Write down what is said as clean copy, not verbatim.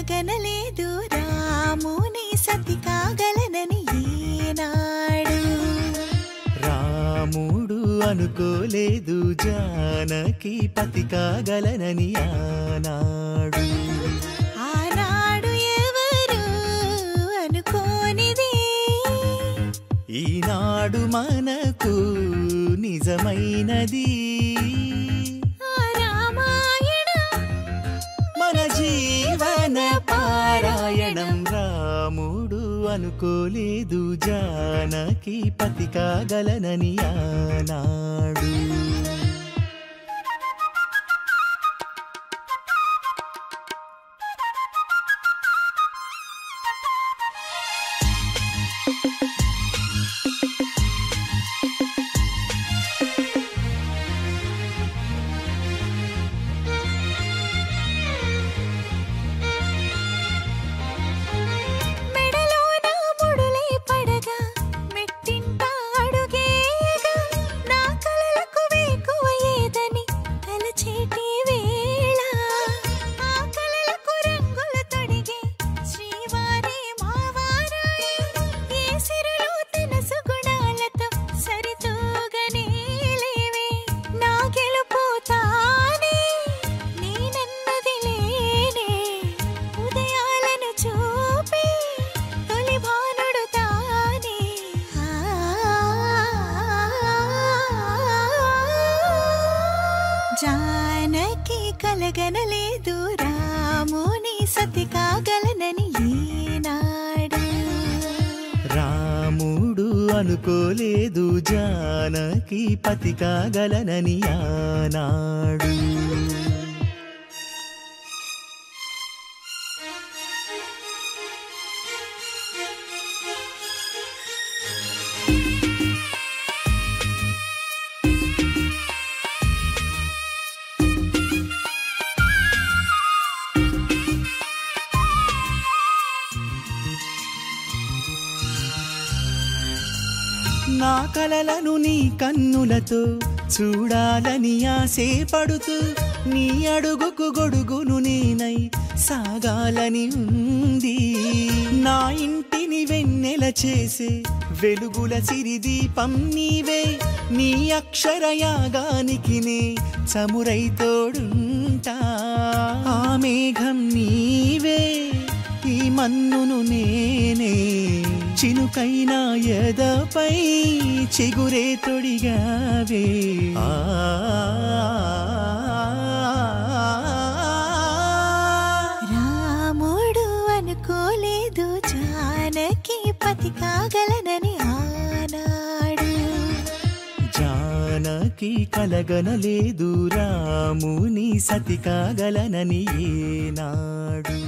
కలగనలేదు రాముని సతి కాగలనని ఏనాడు. రాముడు అనుకోలేదు జానకి పతి కాగలనని ఆనాడు. ఆనాడు ఎవరు అనుకోనిది ఈనాడు మనకు నిజమైనది. మన జీవన పారాయణం. రాముడు అనుకోలేదు జానకి పతి కాగలనని ఆనాడు. జానకి కలగనలేదు రాముని సతి కాగలనని ఏనాడు. రాముడు అనుకోలేదు జానకి పతి కాగలనని ఆనాడు. నా కలలను నీ కన్నులతో చూడాలని ఆశపడుతూ నీ అడుగుకు గొడుగును నేనై సాగాలని ఉంది. నా ఇంటిని వెన్నెల చేసే వెలుగుల సిరిదీపం నీవే. నీ అక్షరయాగానికి నే చమురై తోడుంటా. ఆ మేఘం నీవే ఈ మన్నును నేనే. చినుకైనా ఎదపై చిగురే తొడిగావే. రాముడు అనుకోలేదు జానకి పతి కాగలనని ఆనాడు. జానకి కలగనలేదు రాముని సతి కాగలనని ఏనాడు.